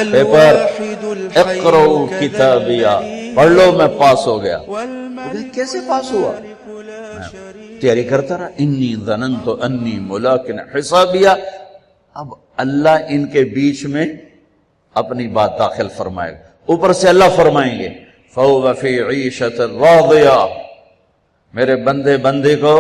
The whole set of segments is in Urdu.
پیپر اقرؤ کتابیہ، پڑھ لو میں پاس ہو گیا۔ کیسے پاس ہوا؟ تیاری کرتا رہا، انی ظننت انی ملاق حسابیہ۔ اب اللہ ان کے بیچ میں اپنی بات داخل فرمائے گا، اوپر سے اللہ فرمائیں گے فَهُوَ فِي عِيشَةٍ رَاضِيَةٍ، میرے بندے کو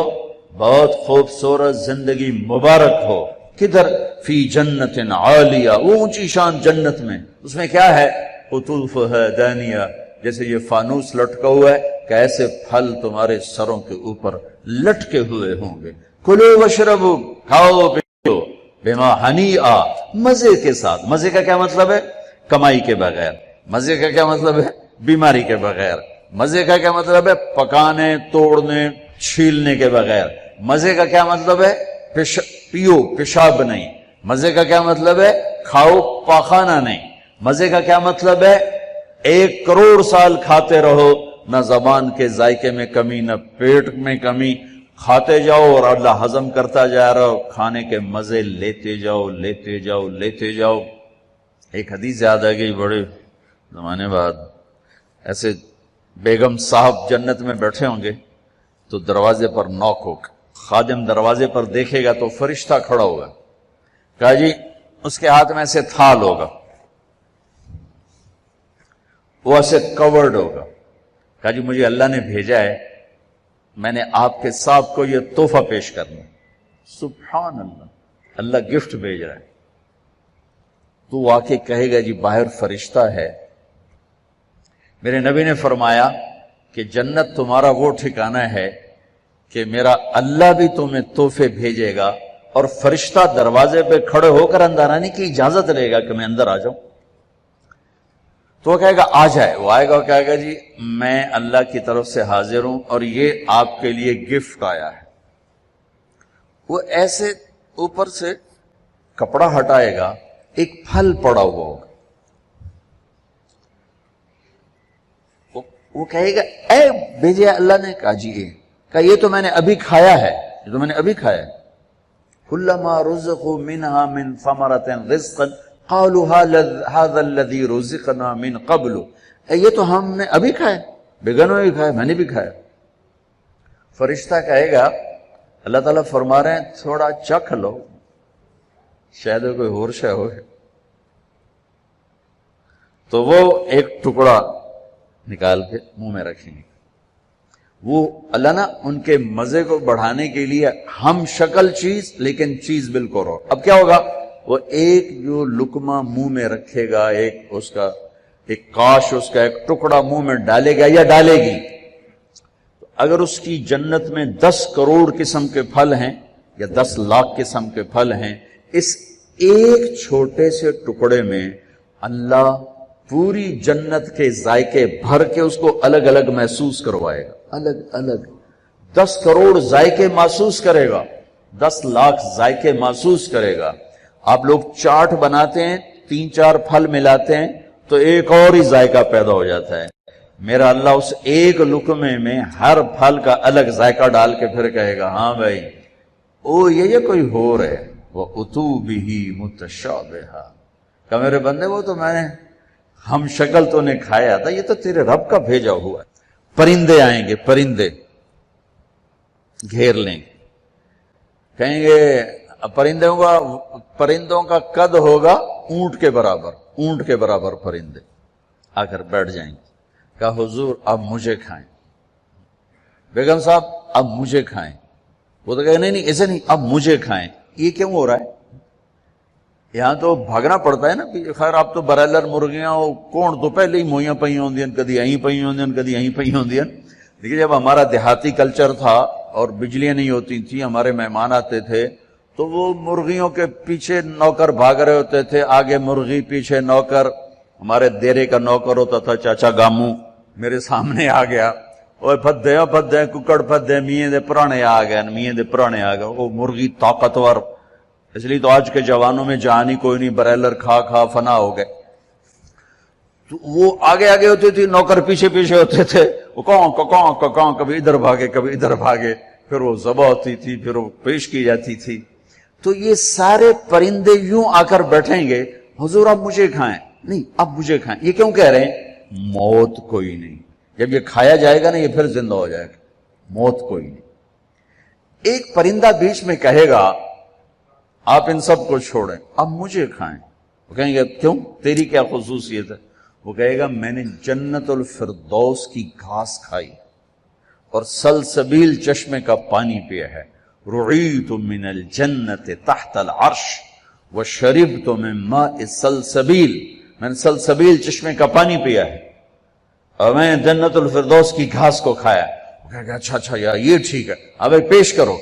بہت خوبصورت زندگی مبارک ہو۔ کدھر؟ فی جنت عالیہ، وہ اونچی شان جنت میں، اس میں کیا ہے؟ قطوفہا دانیہ، جیسے یہ فانوس لٹکا ہوا ہے کہ ایسے پھل تمہارے سروں کے اوپر لٹکے ہوئے ہوں گے۔ کلوا واشربوا، کھاؤ پیو، بما ہنیئا، مزے کے ساتھ۔ مزے کا کیا مطلب ہے؟ کمائی کے بغیر۔ مزے کا کیا مطلب ہے؟ بیماری کے بغیر۔ مزے کا کیا مطلب ہے؟ پکانے، توڑنے، چھیلنے کے بغیر۔ مزے کا کیا مطلب ہے؟ پیو، پیشاب نہیں۔ مزے کا کیا مطلب ہے؟ کھاؤ، پاخانہ نہیں۔ مزے کا کیا مطلب ہے؟ 1 کروڑ سال کھاتے رہو، نہ زبان کے ذائقے میں کمی، نہ پیٹ میں کمی، کھاتے جاؤ اور اللہ ہضم کرتا جا رہا ہو، کھانے کے مزے لیتے جاؤ لیتے جاؤ لیتے جاؤ۔ ایک حدیث یاد آ گئی بڑے زمانے بعد، ایسے بیگم صاحب جنت میں بیٹھے ہوں گے تو دروازے پر نوک ہوگا، خادم دروازے پر دیکھے گا تو فرشتہ کھڑا ہوگا، کہا جی اس کے ہاتھ میں ایسے تھال ہوگا، وہ ایسے کورڈ ہوگا، کہا جی مجھے اللہ نے بھیجا ہے، میں نے آپ کے صاحب کو یہ تحفہ پیش کرنا۔ سبحان اللہ، اللہ گفٹ بھیج رہا ہے۔ تو واقعی کہے گا جی باہر فرشتہ ہے۔ میرے نبی نے فرمایا کہ جنت تمہارا وہ ٹھکانہ ہے کہ میرا اللہ بھی تمہیں تحفے بھیجے گا، اور فرشتہ دروازے پہ کھڑے ہو کر اندر آنے کی اجازت لے گا کہ میں اندر آ جاؤں۔ تو وہ کہے گا آ جائے، وہ آئے گا اور کہے گا جی میں اللہ کی طرف سے حاضر ہوں اور یہ آپ کے لیے گفٹ آیا ہے۔ وہ ایسے اوپر سے کپڑا ہٹائے گا، ایک پھل پڑا ہوا ہوگا، وہ کہے گا اے بھیجے اللہ نے؟ کہا جی کہا یہ تو میں نے ابھی کھایا ہے، یہ تو میں نے ابھی کھایا ہے۔ کلما رزقوا منها من ثمرة رزقا قالوا هذا الذي رزقنا من قبل، یہ تو ہم نے ابھی کھایا، بیگنوں نے کھایا، میں نے بھی کھایا۔ فرشتہ کہے گا اللہ تعالیٰ فرما رہے ہیں تھوڑا چکھ لو، شاید کوئی اور شے ہو۔ تو وہ ایک ٹکڑا نکال کے منہ میں رکھیں گے۔ وہ اللہ نا ان کے مزے کو بڑھانے کے لیے ہم شکل چیز لیکن چیز بالکل رو۔ اب کیا ہوگا؟ وہ ایک جو لقمہ منہ میں رکھے گا، ایک کاش اس کا ایک ٹکڑا منہ میں ڈالے گا یا ڈالے گی، اگر اس کی جنت میں 10 کروڑ قسم کے پھل ہیں یا 10 لاکھ قسم کے پھل ہیں، اس ایک چھوٹے سے ٹکڑے میں اللہ پوری جنت کے ذائقے بھر کے اس کو الگ الگ محسوس کروائے گا، الگ الگ 10 کروڑ ذائقے محسوس کرے گا، 10 لاکھ ذائقے محسوس کرے گا۔ آپ لوگ چاٹ بناتے ہیں، 3-4 پھل ملاتے ہیں تو ایک اور ہی ذائقہ پیدا ہو جاتا ہے۔ میرا اللہ اس ایک لقمے میں ہر پھل کا الگ ذائقہ ڈال کے پھر کہے گا ہاں بھائی او یہ کوئی ہو رہے وَأُتُوا بِهِ مُتَشَابِهًا، کہ میرے بندے وہ تو میں نے ہم شکل تو نے کھایا تھا، یہ تو تیرے رب کا بھیجا ہوا ہے۔ پرندے آئیں گے، پرندے گھیر لیں گے، کہیں گے پرندوں کا قد ہوگا اونٹ کے برابر، اونٹ کے برابر پرندے آ کر بیٹھ جائیں گے، کہا حضور اب مجھے کھائیں، بیگم صاحب اب مجھے کھائیں۔ وہ تو کہے نہیں ایسے نہیں، اب مجھے کھائیں۔ یہ کیوں ہو رہا ہے؟ یہاں تو بھاگنا پڑتا ہے نا، خیر آپ تو برائلر مرغیاں کون تو پہلے ہی موئیاں پئی ہوندی ہیں، کدی اہیں پئی ہوندی ہیں، کدی اہیں پئی ہوندی ہیں۔ دیکھیے جب ہمارا دیہاتی کلچر تھا اور بجلیاں نہیں ہوتی تھیں، ہمارے مہمان آتے تھے تو وہ مرغیوں کے پیچھے نوکر بھاگ رہے ہوتے تھے، آگے مرغی پیچھے نوکر۔ ہمارے دیرے کا نوکر ہوتا تھا چاچا گامو، میرے سامنے آ گیا، اوے پھدے ککڑ پھدے میاں دے پرانے آ گئے، میاں دے پرانے آ گئے۔ وہ مرغی طاقتور، اس لیے تو آج کے جوانوں میں جان ہی کوئی نہیں، برائلر کھا فنا ہو گئے۔ تو وہ آگے ہوتے تھے، نوکر پیچھے ہوتے تھے، وہ کوں کبھی ادھر بھاگے کبھی ادھر بھاگے، پھر وہ ذبح ہوتی تھی، پھر وہ پیش کی جاتی تھی۔ تو یہ سارے پرندے یوں آ کر بیٹھیں گے، حضور آپ مجھے کھائیں۔ نہیں اب مجھے کھائیں. یہ کیوں کہہ رہے ہیں؟ موت کوئی نہیں. جب یہ کھایا جائے گا نا یہ پھر زندہ ہو جائے گا. موت کوئی نہیں. ایک پرندہ بیچ میں کہے گا آپ ان سب کو چھوڑیں اب مجھے کھائیں. وہ کہیں گے کیوں؟ تیری کیا خصوصیت ہے؟ وہ کہے گا میں نے جنت الفردوس کی گھاس کھائی اور سلسبیل چشمے کا پانی پیا ہے. رعیت من الجنت تحت العرش وشربت من ماء سلسبیل. میں نے سلسبیل چشمے کا پانی پیا ہے اور میں نے جنت الفردوس کی گھاس کو کھایا. وہ کہے گا اچھا یار یہ ٹھیک ہے اب ایک پیش کرو.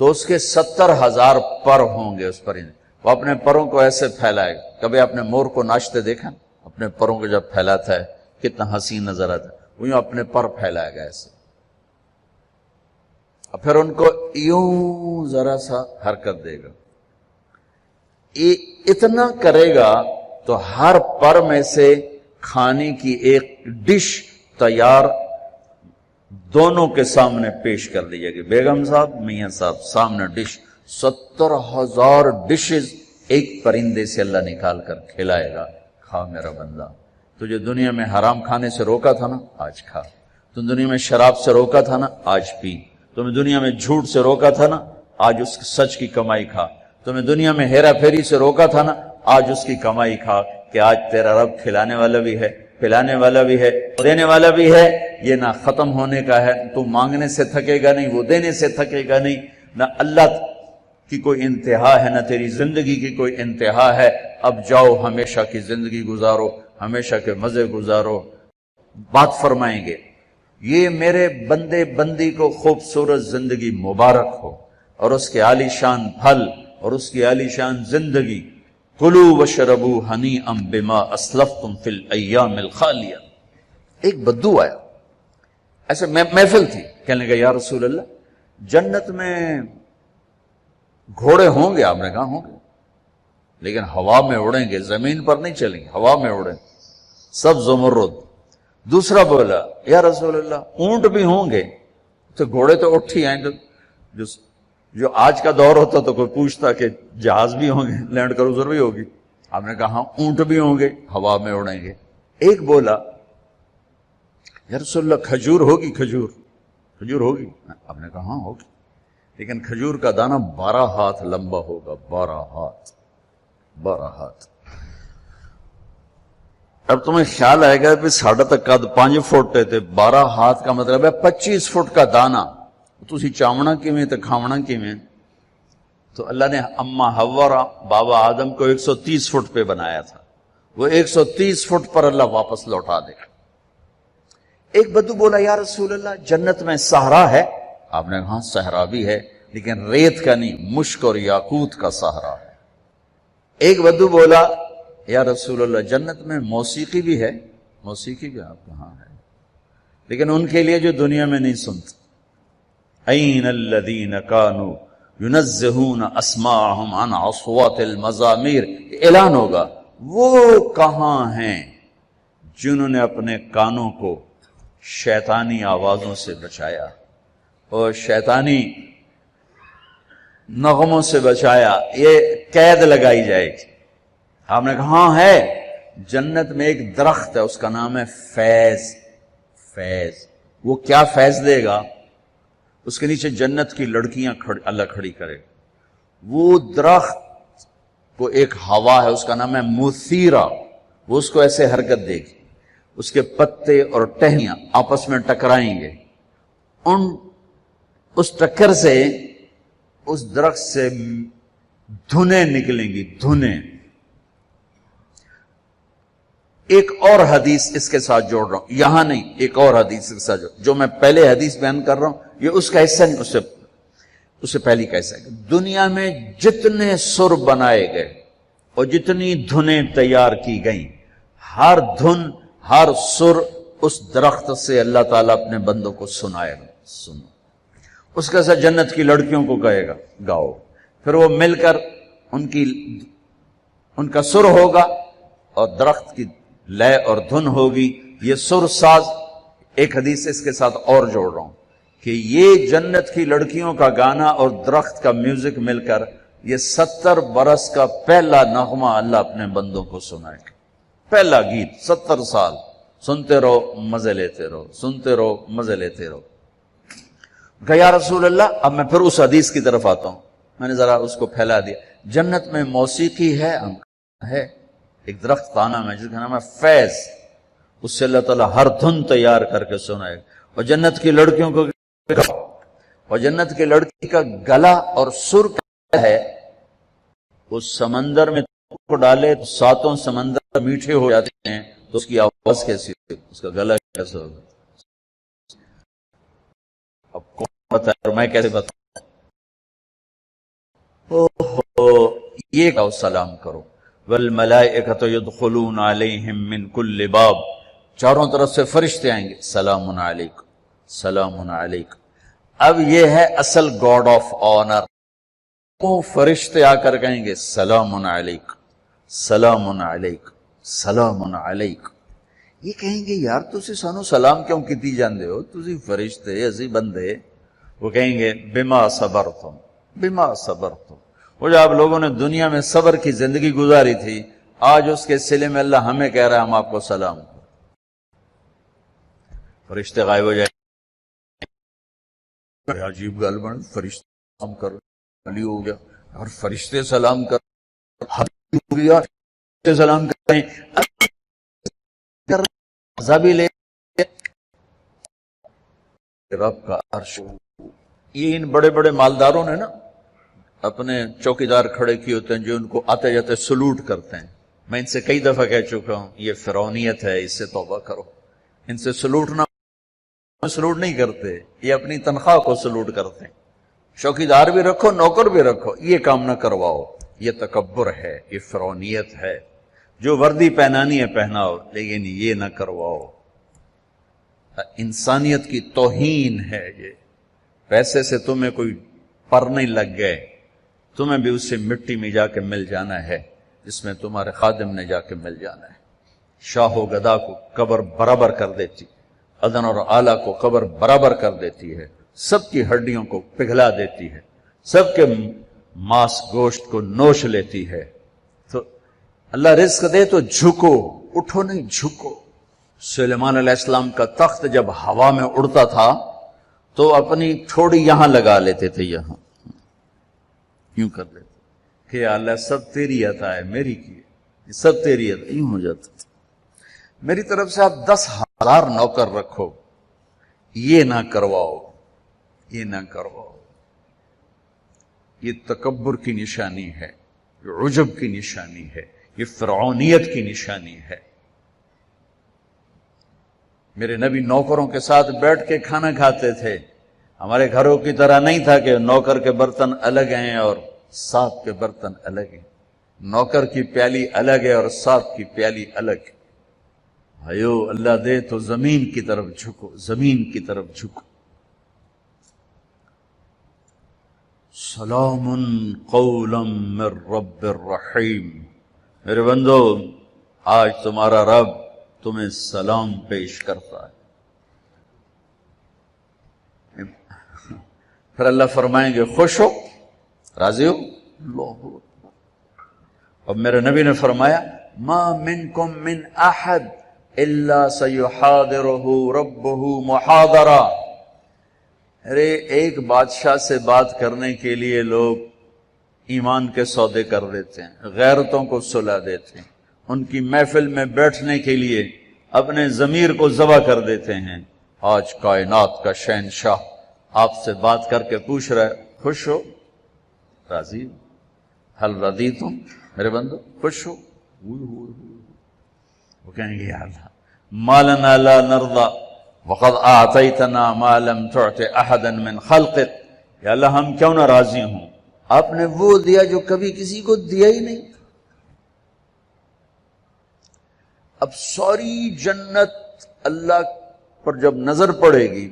تو اس کے 70,000 پر ہوں گے اس پرندے. وہ اپنے پروں کو ایسے پھیلائے گا. کبھی آپ نے مور کو ناچتے دیکھا؟ اپنے پروں کو جب پھیلاتا ہے کتنا حسین نظر آتا ہے. وہ یوں اپنے پر پھیلائے گا ایسے اور پھر ان کو یوں ذرا سا حرکت دے گا. اتنا کرے گا تو ہر پر میں سے کھانے کی ایک ڈش تیار دونوں کے سامنے پیش کر دی جائے گی. بیگم صاحب میاں صاحب سامنے ڈش. 70,000 ڈشز ایک پرندے سے اللہ نکال کر کھلائے گا. کھا میرا بندہ. تجھے دنیا میں حرام کھانے سے روکا تھا نا آج کھا. تم دنیا میں شراب سے روکا تھا نا آج پی. تمہیں دنیا میں جھوٹ سے روکا تھا نا آج اس سچ کی کمائی کھا. تمہیں دنیا میں ہیرا پھیری سے روکا تھا نا آج اس کی کمائی کھا. کہ آج تیرا رب کھلانے والا بھی ہے پلانے والا بھی ہے دینے والا بھی ہے. یہ نہ ختم ہونے کا ہے. تو مانگنے سے تھکے گا نہیں وہ دینے سے تھکے گا نہیں. نہ اللہ کی کوئی انتہا ہے نہ تیری زندگی کی کوئی انتہا ہے. اب جاؤ ہمیشہ کی زندگی گزارو ہمیشہ کے مزے گزارو. بات فرمائیں گے یہ میرے بندے بندی کو خوبصورت زندگی مبارک ہو اور اس کے عالی شان پھل اور اس کی عالی شان زندگی. کلوا واشربوا ہنیئا بما اسلفتم فی الایام الخالیہ. ایک بدو آیا ایسے محفل تھی. کہنے لگا یا رسول اللہ جنت میں گھوڑے ہوں گے؟ آپ نے کہا ہوں گے لیکن ہوا میں اڑیں گے زمین پر نہیں چلیں گے ہوا میں اڑیں سب زمرد. دوسرا بولا یا رسول اللہ اونٹ بھی ہوں گے؟ تو گھوڑے تو اٹھ ہی آئیں. جو آج کا دور ہوتا تو کوئی پوچھتا کہ جہاز بھی ہوں گے لینڈ کروزر بھی ہوگی. آپ نے کہا اونٹ بھی ہوں گے ہوا میں اڑیں گے. ایک بولا یا رسول اللہ کھجور ہوگی؟ کھجور ہوگی؟ آپ نے کہا ہاں ہوگی لیکن کھجور کا دانہ 12 ہاتھ لمبا ہوگا. 12 ہاتھ. اب تمہیں خیال آئے گا کہ ساڑھا تک قد 5 فٹ تے 12 ہاتھ کا مطلب ہے 25 فٹ کا دانہ. تسی چاونا کیویں تے کھاونا کیویں؟ تو اللہ نے اما حوا بابا آدم کو 130 فٹ پہ بنایا تھا. وہ 130 فٹ پر اللہ واپس لوٹا دے گا. ایک بدو بولا یا رسول اللہ جنت میں صحرا ہے؟ آپ نے کہا صحرا بھی ہے لیکن ریت کا نہیں مشک اور یاقوت کا صحرا ہے. ایک بدو بولا یا رسول اللہ جنت میں موسیقی بھی ہے؟ موسیقی بھی آپ کہاں ہے لیکن ان کے لیے جو دنیا میں نہیں سنتے. این الذین کانوا ینزہون اسماعہم عن اصوات المزامیر. اعلان ہوگا وہ کہاں ہیں جنہوں نے اپنے کانوں کو شیطانی آوازوں سے بچایا اور شیطانی نغموں سے بچایا. یہ قید لگائی جائے گی. آپ نے کہا ہاں ہے. جنت میں ایک درخت ہے اس کا نام ہے فیض. وہ کیا فیض دے گا؟ اس کے نیچے جنت کی لڑکیاں اللہ کھڑی کرے. وہ درخت کو ایک ہوا ہے اس کا نام ہے مثیرہ. وہ اس کو ایسے حرکت دے گی. اس کے پتے اور ٹہنیاں آپس میں ٹکرائیں گے. اس ٹکر سے اس درخت سے دھنیں نکلیں گی. دھنیں. ایک اور حدیث اس کے ساتھ جوڑ رہا ہوں. یہاں نہیں ایک اور حدیث کے ساتھ جو میں پہلے حدیث بیان کر رہا ہوں یہ اس کا حصہ نہیں اس سے پہلی کا حصہ ہے. دنیا میں جتنے سر بنائے گئے اور جتنی دھنیں تیار کی گئیں ہر دھن ہر سر اس درخت سے اللہ تعالیٰ اپنے بندوں کو سنائے گا. سنو. اس کے ساتھ جنت کی لڑکیوں کو کہے گا گاؤ. پھر وہ مل کر ان کا سر ہوگا اور درخت کی لے اور دھن ہوگی. یہ سر ساز. ایک حدیث اس کے ساتھ اور جوڑ رہا ہوں کہ یہ جنت کی لڑکیوں کا گانا اور درخت کا میوزک مل کر یہ 70 برس کا پہلا نغمہ اللہ اپنے بندوں کو سنائے گا، پہلا گیت 70 سال سنتے رہو مزے لیتے رہو، سنتے رہو مزے لیتے رہو۔ کہ یا رسول اللہ، اب میں پھر اس حدیث کی طرف آتا ہوں، میں نے ذرا اس کو پھیلا دیا۔ جنت میں موسیقی ہے ایک درخت کا نام ہے جس کا نام ہے فیض، اس سے اللہ تعالیٰ ہر دھن تیار کر کے سنائے گا۔ اور جنت کی لڑکیوں کو، اور جنت کی لڑکی کا گلا اور سر کیا ہے، اس سمندر میں کو ڈالے تو 7 سمندر میٹھے ہو جاتے ہیں، تو اس کی آواز کیسی ہوگی، اس کا گلا کیسا ہوگا؟ اب کون بتائے اور میں کیسے بتاؤں؟ یہ کہو سلام کرو، والملائکۃ یدخلون علیہم من کل باب، چاروں طرف سے فرشتے آئیں گے، سلام علیکم سلام علیکم۔ اب یہ ہے اصل گاڈ آف آنر، وہ فرشتے آ کر کہیں گے سلام علیکم سلام علیکم سلام علیکم۔ یہ کہیں گے یار تسی سانو سلام کیوں کیتی جاندے ہو، تسی فرشتے اسی بندے۔ وہ کہیں گے بما صبرتم بما صبرتم، وہ جو آپ لوگوں نے دنیا میں صبر کی زندگی گزاری تھی، آج اس کے صلے میں اللہ ہمیں کہہ رہا ہے ہم آپ کو سلام کریں۔ فرشتے غائب ہو جائیں، عجیب گل بن، فرشتے سلام کر، علی ہو گیا اور فرشتے سلام کر، ہو گیا فرشتے سلام کریں، عذابی لے رب کا عرش۔ یہ ان بڑے بڑے مالداروں نے نا اپنے چوکیدار کھڑے کیے ہوتے ہیں جو ان کو آتے جاتے سلوٹ کرتے ہیں۔ میں ان سے کئی دفعہ کہہ چکا ہوں یہ فرعونیت ہے، اس سے توبہ کرو۔ ان سے سلوٹ نہیں کرتے، یہ اپنی تنخواہ کو سلوٹ کرتے ہیں۔ چوکیدار بھی رکھو نوکر بھی رکھو، یہ کام نہ کرواؤ، یہ تکبر ہے، یہ فرعونیت ہے۔ جو وردی پہنانی ہے پہناؤ، لیکن یہ نہ کرواؤ، انسانیت کی توہین ہے یہ۔ پیسے سے تمہیں کوئی پر نہیں لگ گئے، تمہیں بھی اس سے مٹی میں جا کے مل جانا ہے جس میں تمہارے خادم نے جا کے مل جانا ہے۔ شاہ و گدا کو قبر برابر کر دیتی، ادن اور اعلیٰ کو قبر برابر کر دیتی ہے، سب کی ہڈیوں کو پگھلا دیتی ہے، سب کے ماس گوشت کو نوش لیتی ہے۔ تو اللہ رزق دے تو جھکو، اٹھو نہیں جھکو۔ سلیمان علیہ السلام کا تخت جب ہوا میں اڑتا تھا تو اپنی ٹھوڑی یہاں لگا لیتے تھے، یہاں یوں کر لیتے کہ اللہ سب تیری عطا ہے، میری کی ہے، سب تیری عطا، یوں ہو جاتا تھا۔ میری طرف سے آپ 10,000 نوکر رکھو، یہ نہ کرواؤ، یہ نہ کرواؤ۔ یہ تکبر کی نشانی ہے، یہ عجب کی نشانی ہے، یہ فرعونیت کی نشانی ہے۔ میرے نبی نوکروں کے ساتھ بیٹھ کے کھانا کھاتے تھے، ہمارے گھروں کی طرح نہیں تھا کہ نوکر کے برتن الگ ہیں اور ساتھ کے برتن الگ ہیں۔ نوکر کی پیالی الگ ہے اور ساتھ کی پیالی الگ ہے۔ بھائیو اللہ دے تو زمین کی طرف جھکو، زمین کی طرف جھکو۔ سلام قولا من رب الرحیم، میرے بندو آج تمہارا رب تمہیں سلام پیش کرتا ہے۔ پھر اللہ فرمائیں گے خوش ہو، راضی ہو؟ اللہ اکبر۔ اب میرے نبی نے فرمایا ما منکم من احد الا سیحاضرہ ربہ محاضرہ۔ ارے ایک بادشاہ سے بات کرنے کے لیے لوگ ایمان کے سودے کر دیتے ہیں، غیرتوں کو سلا دیتے ہیں، ان کی محفل میں بیٹھنے کے لیے اپنے ضمیر کو ذبح کر دیتے ہیں۔ آج کائنات کا شہنشاہ آپ سے بات کر کے پوچھ رہا ہے خوش ہو، راضی ہو؟ حل رضیتم، میرے بندو خوش ہو؟ وہ کہیں گے یا اللہ ما لنا لا نرضى وقد اعطیتنا ما لم تعط احدا من خلقك، یا اللہ ہم کیوں نہ راضی ہوں، آپ نے وہ دیا جو کبھی کسی کو دیا ہی نہیں۔ اب ساری جنت اللہ پر جب نظر پڑے گی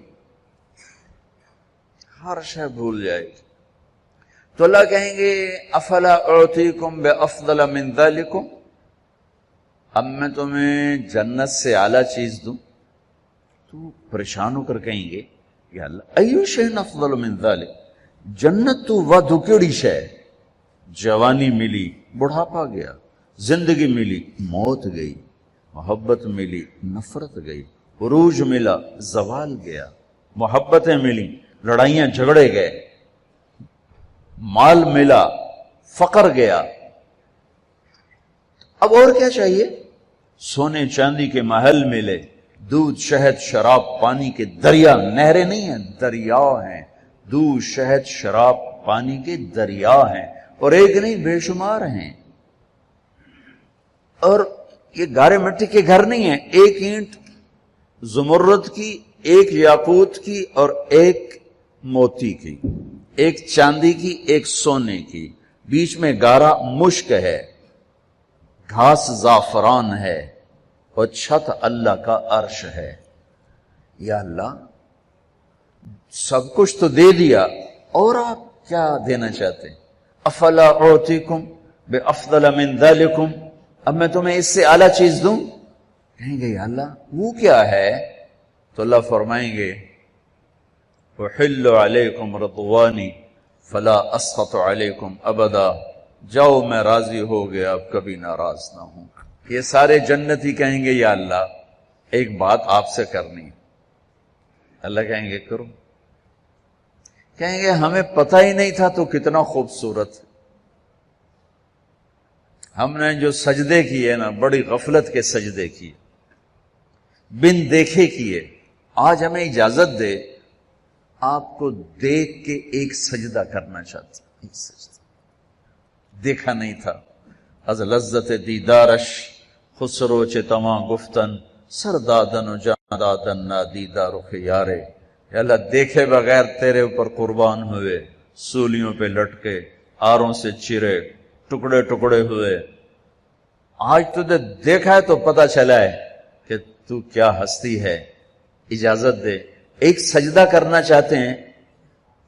ہر شے بھول جائے گی، تو اللہ کہیں گے افلا اعطیکم بافضل من ذلکم، اب میں تمہیں جنت سے اعلیٰ چیز دوں؟ تو پریشان ہو کر کہیں گے یا اللہ ایو شیء افضل من ذلک، جنت تو ودو کیڑی شے، جوانی ملی، بڑھاپا گیا، زندگی ملی، موت گئی، محبت ملی، نفرت گئی، عروج ملا، زوال گیا، محبتیں ملی، لڑائیاں جھگڑے گئے، مال ملا، فقر گیا۔ اب اور کیا چاہیے؟ سونے چاندی کے محل ملے، دودھ شہد شراب پانی کے دریا، نہریں نہیں ہیں، دریا ہیں، دودھ شہد شراب پانی کے دریا ہیں، اور ایک نہیں بے شمار ہیں۔ اور یہ گارے مٹی کے گھر نہیں ہیں، ایک اینٹ زمرد کی، ایک یاقوت کی، اور ایک موتی کی، ایک چاندی کی، ایک سونے کی، بیچ میں گارا مشک ہے، گھاس زعفران ہے، اور چھت اللہ کا عرش ہے۔ یا اللہ، سب کچھ تو دے دیا، اور آپ کیا دینا چاہتے ہیں؟ افلا اعطیکم بافضل من ذلکم، اب میں تمہیں اس سے اعلیٰ چیز دوں؟ کہیں گے یا اللہ وہ کیا ہے؟ تو اللہ فرمائیں گے احل علیکم رضوانی فلا اسخط علیکم ابدا، جاؤ میں راضی ہو گیا، اب کبھی ناراض نہ ہوں۔ یہ سارے جنتی کہیں گے یا اللہ ایک بات آپ سے کرنی ہے۔ اللہ کہیں گے کرو۔ کہیں گے ہمیں پتہ ہی نہیں تھا تو کتنا خوبصورت ہے، ہم نے جو سجدے کیے نا بڑی غفلت کے سجدے کیے، بن دیکھے کیے، آج ہمیں اجازت دے آپ کو دیکھ کے ایک سجدہ کرنا چاہتے ہیں، ایک سجدہ دیکھا نہیں تھا۔ از لذت دیدارش خسرو چتما گفتن سردادن و جاندادن نا دیدار و خیارے، یا اللہ دیکھے بغیر تیرے اوپر قربان ہوئے، سولیوں پہ لٹکے، آروں سے چرے، ٹکڑے ٹکڑے ہوئے، آج تجھے دیکھا ہے تو پتہ چلا ہے کہ تو کیا ہستی ہے، اجازت دے ایک سجدہ کرنا چاہتے ہیں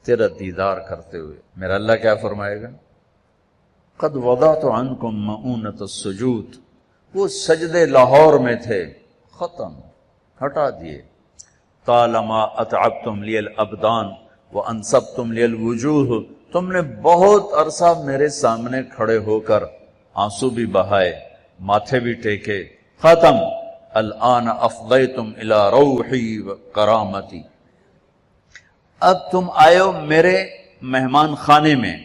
تیرا دیدار کرتے ہوئے۔ میرا اللہ کیا فرمائے گا؟ قد وضعت عنکم مؤونۃ السجود، وہ سجدے لاہور میں تھے، ختم، ہٹا دیے۔ طالما اتعبتم لی الابدان وانصبتم لی الوجوہ، تم نے بہت عرصہ میرے سامنے کھڑے ہو کر آنسو بھی بہائے، ماتھے بھی ٹیکے، ختم۔ الآن افضیتم الی روحی و کرامتی، اب تم آئے ہو میرے مہمان خانے میں۔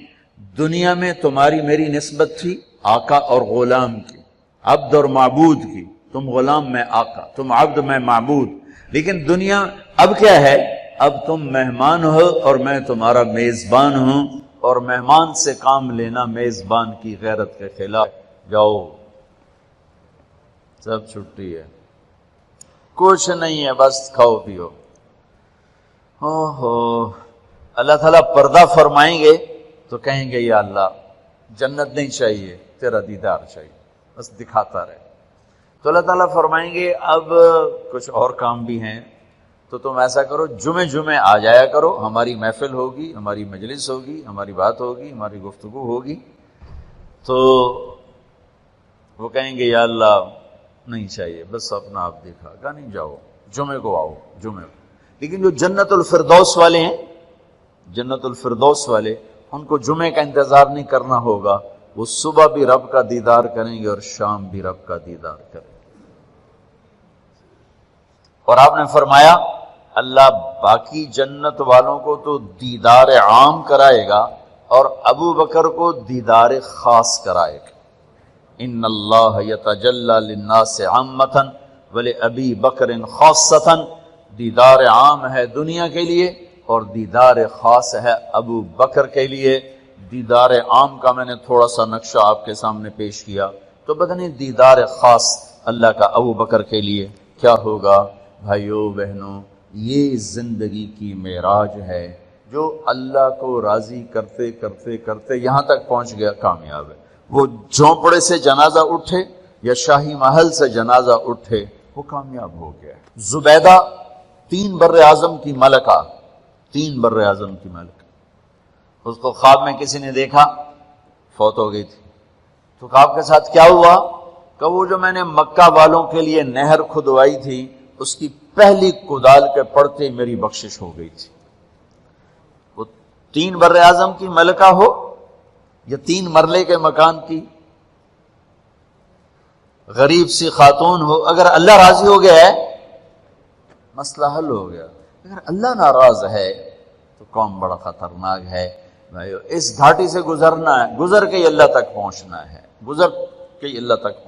دنیا میں تمہاری میری نسبت تھی آقا اور غلام کی، عبد اور معبود کی، تم غلام میں آقا، تم عبد میں معبود، لیکن دنیا اب کیا ہے؟ اب تم مہمان ہو اور میں تمہارا میزبان ہوں، اور مہمان سے کام لینا میزبان کی غیرت کے خلاف۔ جاؤ، سب چھٹی ہے، کچھ نہیں ہے، بس کھاؤ پیو۔ اللہ تعالیٰ پردہ فرمائیں گے تو کہیں گے یا اللہ جنت نہیں چاہیے، تیرا دیدار چاہیے، بس دکھاتا رہے۔ تو اللہ تعالیٰ فرمائیں گے اب کچھ اور کام بھی ہیں، تو تم ایسا کرو جمعے آ جایا کرو، ہماری محفل ہوگی، ہماری مجلس ہوگی، ہماری بات ہوگی، ہماری گفتگو ہوگی۔ تو وہ کہیں گے یا اللہ نہیں چاہیے، بس اپنا آپ دیکھا گا، نہیں جاؤ، جمعے کو آؤ، جمعے کو۔ لیکن جو جنت الفردوس والے ہیں، جنت الفردوس والے، ان کو جمعے کا انتظار نہیں کرنا ہوگا، وہ صبح بھی رب کا دیدار کریں گے اور شام بھی رب کا دیدار کریں گے۔ اور آپ نے فرمایا اللہ باقی جنت والوں کو تو دیدار عام کرائے گا اور ابو بکر کو دیدار خاص کرائے گا۔ ان اللہ یتجلی للناس عامۃ ولابی بکر خاصۃ، دیدار عام ہے دنیا کے لیے اور دیدار خاص ہے ابو بکر کے لیے۔ دیدار عام کا میں نے تھوڑا سا نقشہ آپ کے سامنے پیش کیا، تو بدنی دیدار خاص اللہ کا ابو بکر کے لیے کیا ہوگا؟ بھائیو بہنوں، یہ زندگی کی معراج ہے، جو اللہ کو راضی کرتے کرتے کرتے یہاں تک پہنچ گیا، کامیاب ہے۔ وہ جھونپڑے سے جنازہ اٹھے یا شاہی محل سے جنازہ اٹھے، وہ کامیاب ہو گیا۔ زبیدہ 3 بر اعظم کی ملکہ، 3 بر اعظم کی ملکہ، اس کو خواب میں کسی نے دیکھا، فوت ہو گئی تھی۔ تو خواب کے ساتھ کیا ہوا کہ وہ جو میں نے مکہ والوں کے لیے نہر کھدوائی تھی، اس کی پہلی کدال کے پڑتے میری بخشش ہو گئی تھی۔ وہ 3 بر اعظم کی ملکہ ہو یہ 3 مرلے کے مکان کی غریب سی خاتون ہو، اگر اللہ راضی ہو گیا ہے مسئلہ حل ہو گیا، اگر اللہ ناراض ہے تو قوم بڑا خطرناک ہے۔ اس گھاٹی سے گزرنا ہے، گزر کے ہی اللہ تک پہنچنا ہے، گزر کے ہی اللہ تک پہنچنا ہے۔